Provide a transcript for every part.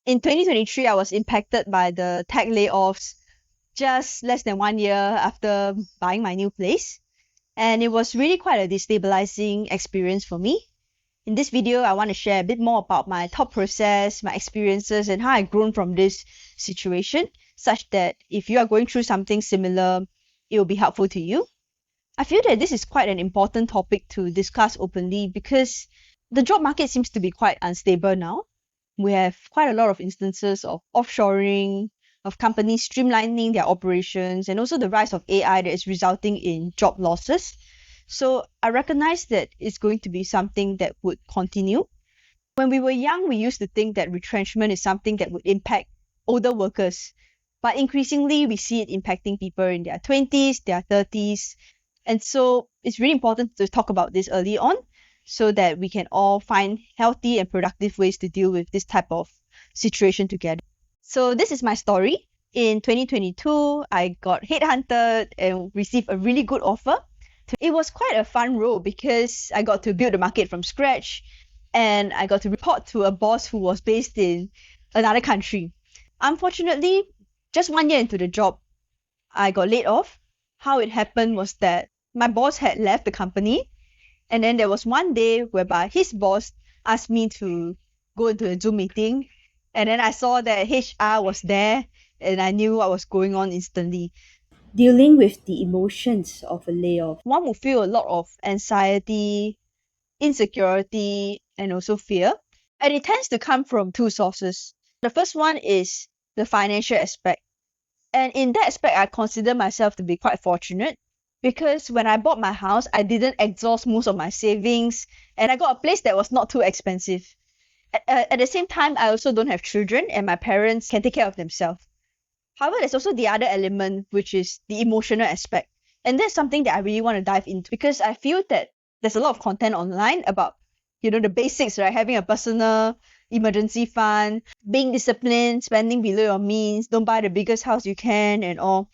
In 2023, I was impacted by the tech layoffs just less than 1 year after buying my new place. And it was really quite a destabilizing experience for me. In this video, I want to share a bit more about my thought process, my experiences, and how I've grown from this situation, such that if you are going through something similar, it will be helpful to you. I feel that this is quite an important topic to discuss openly because the job market seems to be quite unstable now. We have quite a lot of instances of offshoring, of companies streamlining their operations, and also the rise of AI that is resulting in job losses. So I recognize that it's going to be something that would continue. When we were young, we used to think that retrenchment is something that would impact older workers. But increasingly, we see it impacting people in their 20s, their 30s. And so it's really important to talk about this early on so that we can all find healthy and productive ways to deal with this type of situation together. So this is my story. In 2022, I got headhunted and received a really good offer. It was quite a fun role because I got to build the market from scratch and I got to report to a boss who was based in another country. Unfortunately, just 1 year into the job, I got laid off. How it happened was that my boss had left the company, and then there was one day whereby his boss asked me to go into a Zoom meeting, and then I saw that HR was there, and I knew what was going on instantly. Dealing with the emotions of a layoff. One would feel a lot of anxiety, insecurity, and also fear. And it tends to come from two sources. The first one is the financial aspect. And in that aspect, I consider myself to be quite fortunate because when I bought my house, I didn't exhaust most of my savings and I got a place that was not too expensive. At the same time, I also don't have children and my parents can take care of themselves. However, there's also the other element, which is the emotional aspect. And that's something that I really want to dive into because I feel that there's a lot of content online about, the basics, right? Having a personal emergency fund, being disciplined, spending below your means, don't buy the biggest house you can, and all.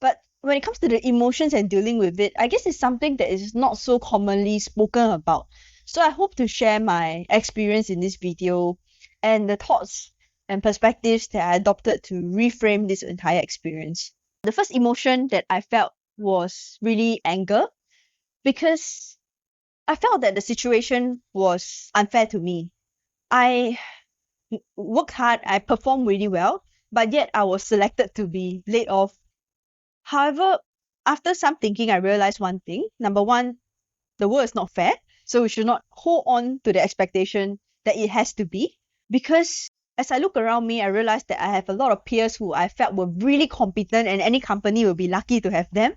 But when it comes to the emotions and dealing with it, I guess it's something that is not so commonly spoken about. So I hope to share my experience in this video and the thoughts and perspectives that I adopted to reframe this entire experience. The first emotion that I felt was really anger because I felt that the situation was unfair to me. I worked hard, I performed really well, but yet I was selected to be laid off. However, after some thinking, I realized one thing. Number one, the world is not fair, so we should not hold on to the expectation that it has to be. Because as I look around me, I realized that I have a lot of peers who I felt were really competent and any company will be lucky to have them,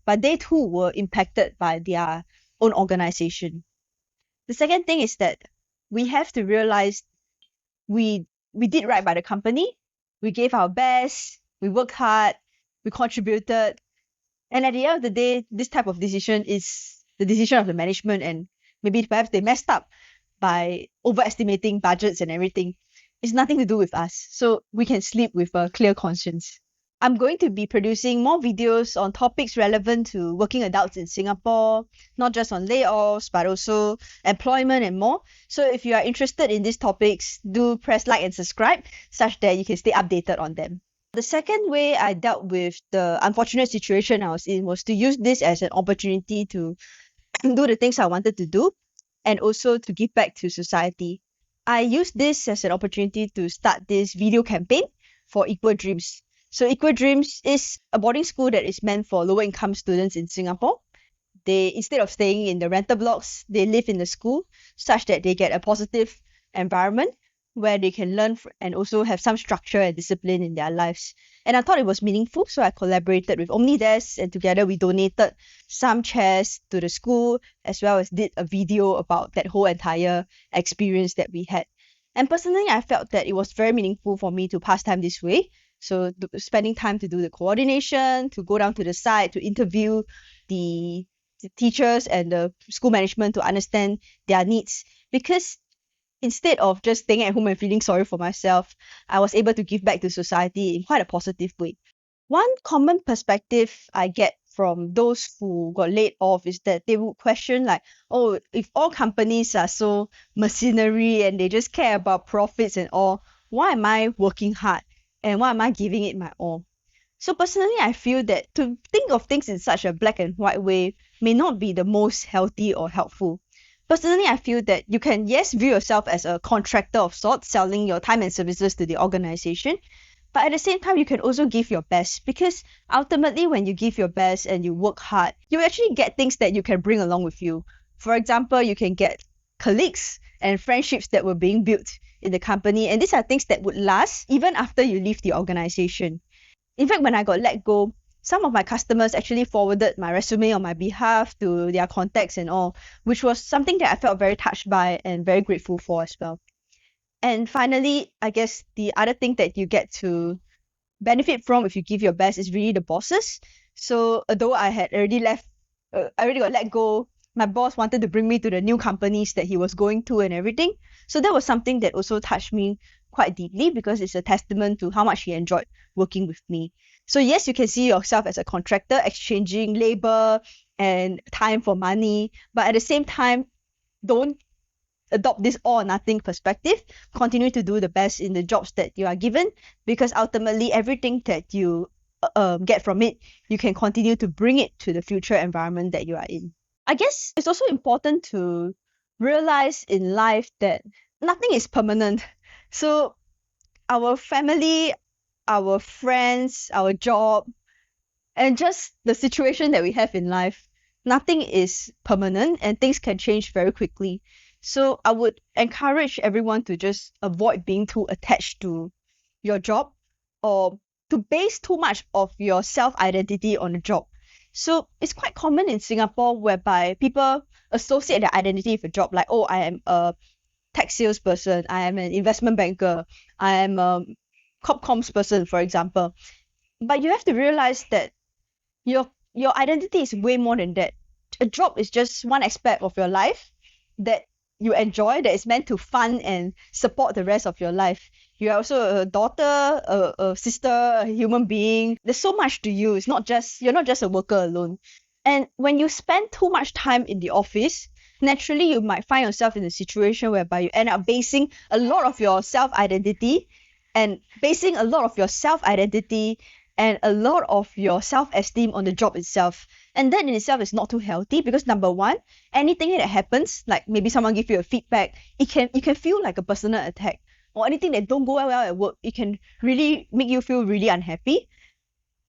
but they too were impacted by their own organization. The second thing is that we have to realize we did right by the company. We gave our best, we worked hard, we contributed, and at the end of the day, this type of decision is the decision of the management, and maybe perhaps they messed up by overestimating budgets and everything. It's nothing to do with us, so we can sleep with a clear conscience. I'm going to be producing more videos on topics relevant to working adults in Singapore, not just on layoffs, but also employment and more. So if you are interested in these topics, do press like and subscribe such that you can stay updated on them. The second way I dealt with the unfortunate situation I was in was to use this as an opportunity to do the things I wanted to do and also to give back to society. I used this as an opportunity to start this video campaign for Equal Dreams. So Equal Dreams is a boarding school that is meant for lower income students in Singapore. They, instead of staying in the rental blocks, they live in the school such that they get a positive environment where they can learn and also have some structure and discipline in their lives. And I thought it was meaningful, so I collaborated with OmniDesk and together we donated some chairs to the school as well as did a video about that whole entire experience that we had. And personally, I felt that it was very meaningful for me to pass time this way. So spending time to do the coordination, to go down to the site, to interview the teachers and the school management to understand their needs. Because instead of just staying at home and feeling sorry for myself, I was able to give back to society in quite a positive way. One common perspective I get from those who got laid off is that they would question like, oh, if all companies are so mercenary and they just care about profits and all, why am I working hard and why am I giving it my all? So personally, I feel that to think of things in such a black and white way may not be the most healthy or helpful. Personally, I feel that you can, yes, view yourself as a contractor of sorts, selling your time and services to the organization, but at the same time, you can also give your best because ultimately, when you give your best and you work hard, you actually get things that you can bring along with you. For example, you can get colleagues and friendships that were being built in the company, and these are things that would last even after you leave the organization. In fact, when I got let go, some of my customers actually forwarded my resume on my behalf to their contacts and all, which was something that I felt very touched by and very grateful for as well. And finally, I guess the other thing that you get to benefit from if you give your best is really the bosses. So although I had already left, I already got let go, my boss wanted to bring me to the new companies that he was going to and everything. So that was something that also touched me quite deeply because it's a testament to how much he enjoyed working with me. So yes, you can see yourself as a contractor exchanging labor and time for money, but at the same time, don't adopt this all or nothing perspective. Continue to do the best in the jobs that you are given because ultimately everything that you get from it, you can continue to bring it to the future environment that you are in. I guess it's also important to realize in life that nothing is permanent. So our family, our friends, our job, and just the situation that we have in life, nothing is permanent and things can change very quickly. So I would encourage everyone to just avoid being too attached to your job or to base too much of your self identity on a job. So it's quite common in Singapore whereby people associate their identity with a job, like, oh, I am a tech salesperson, I am an investment banker, I am a corp comms person, for example. But you have to realize that your identity is way more than that. A job is just one aspect of your life that you enjoy that is meant to fund and support the rest of your life. You are also a daughter, a sister, a human being. There's so much to you. You're not just a worker alone. And when you spend too much time in the office, naturally you might find yourself in a situation whereby you end up basing a lot of your self identity and a lot of your self-esteem on the job itself. And that in itself is not too healthy because number one, anything that happens, like maybe someone give you a feedback, it can feel like a personal attack. Or anything that don't go well at work, it can really make you feel really unhappy.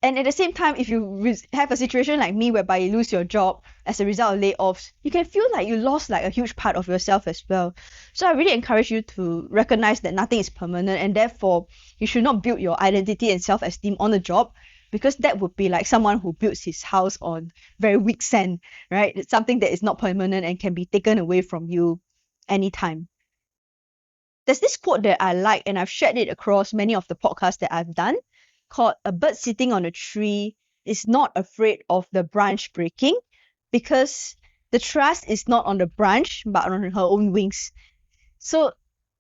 And at the same time, if you have a situation like me whereby you lose your job as a result of layoffs, you can feel like you lost like a huge part of yourself as well. So I really encourage you to recognize that nothing is permanent and therefore you should not build your identity and self-esteem on a job because that would be like someone who builds his house on very weak sand, right? It's something that is not permanent and can be taken away from you anytime. There's this quote that I like and I've shared it across many of the podcasts that I've done called "A bird sitting on a tree is not afraid of the branch breaking because the trust is not on the branch but on her own wings." So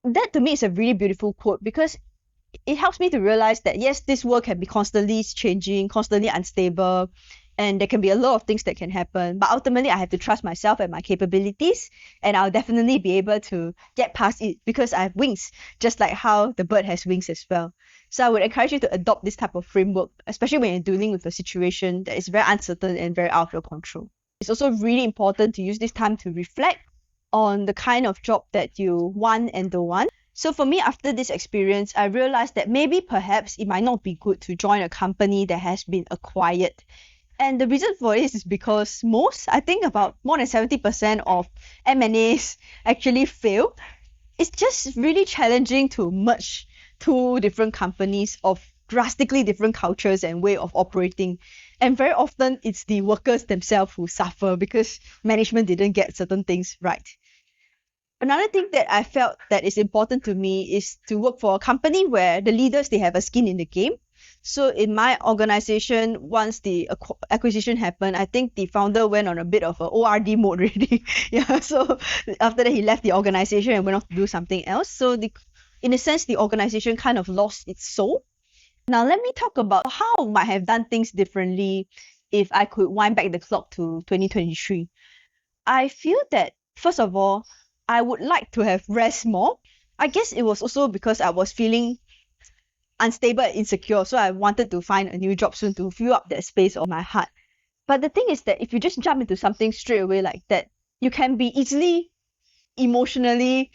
that to me is a really beautiful quote because it helps me to realize that yes, this world can be constantly changing, constantly unstable, and there can be a lot of things that can happen. But ultimately, I have to trust myself and my capabilities, and I'll definitely be able to get past it because I have wings, just like how the bird has wings as well. So I would encourage you to adopt this type of framework, especially when you're dealing with a situation that is very uncertain and very out of your control. It's also really important to use this time to reflect on the kind of job that you want and don't want. So for me, after this experience, I realized that maybe perhaps it might not be good to join a company that has been acquired. And the reason for this is because I think about more than 70% of M&As actually fail. It's just really challenging to merge two different companies of drastically different cultures and way of operating. And very often it's the workers themselves who suffer because management didn't get certain things right. Another thing that I felt that is important to me is to work for a company where the leaders, they have a skin in the game. So in my organization, once the acquisition happened, I think the founder went on a bit of a ORD mode already. Yeah, so after that he left the organization and went off to do something else. So in a sense, the organization kind of lost its soul. Now let me talk about how I might have done things differently if I could wind back the clock to 2023. I feel that first of all, I would like to have rest more. I guess it was also because I was feeling unstable and insecure, so I wanted to find a new job soon to fill up that space of my heart. But the thing is that if you just jump into something straight away like that, you can be easily emotionally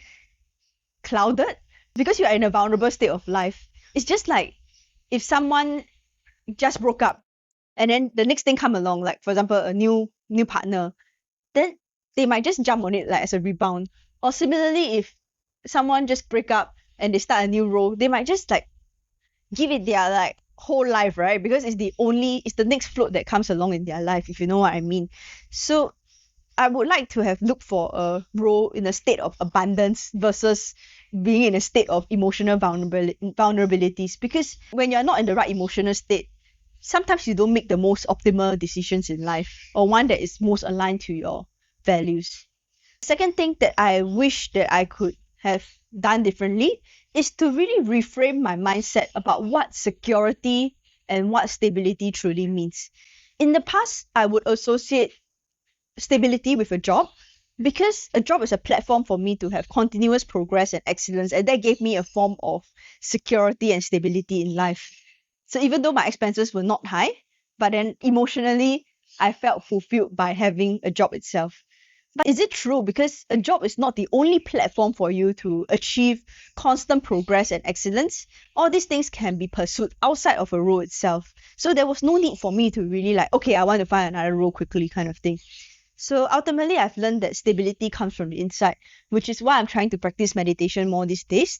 clouded because you are in a vulnerable state of life. It's just like if someone just broke up and then the next thing come along, like for example a new partner, then they might just jump on it like as a rebound. Or similarly, if someone just break up and they start a new role, they might just like give it their like whole life, right? Because it's the next float that comes along in their life, if you know what I mean. So I would like to have looked for a role in a state of abundance versus being in a state of emotional vulnerabilities. Because when you're not in the right emotional state, sometimes you don't make the most optimal decisions in life or one that is most aligned to your values. Second thing that I wish that I could have done differently is to really reframe my mindset about what security and what stability truly means. In the past, I would associate stability with a job because a job is a platform for me to have continuous progress and excellence, and that gave me a form of security and stability in life. So even though my expenses were not high, but then emotionally I felt fulfilled by having a job itself. But is it true? Because a job is not the only platform for you to achieve constant progress and excellence. All these things can be pursued outside of a role itself. So there was no need for me to really like, okay, I want to find another role quickly kind of thing. So ultimately, I've learned that stability comes from the inside, which is why I'm trying to practice meditation more these days,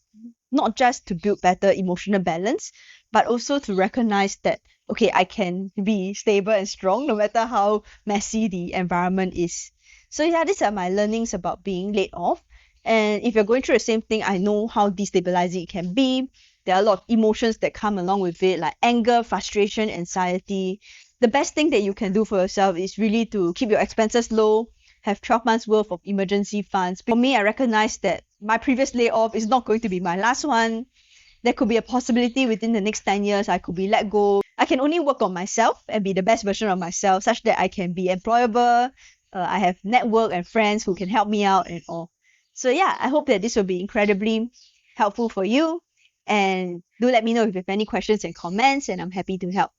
not just to build better emotional balance, but also to recognize that, okay, I can be stable and strong no matter how messy the environment is. So yeah, these are my learnings about being laid off. And if you're going through the same thing, I know how destabilizing it can be. There are a lot of emotions that come along with it, like anger, frustration, anxiety. The best thing that you can do for yourself is really to keep your expenses low, have 12 months worth of emergency funds. For me, I recognize that my previous layoff is not going to be my last one. There could be a possibility within the next 10 years I could be let go. I can only work on myself and be the best version of myself such that I can be employable. I have network and friends who can help me out and all. So yeah, I hope that this will be incredibly helpful for you. And do let me know if you have any questions and comments, and I'm happy to help.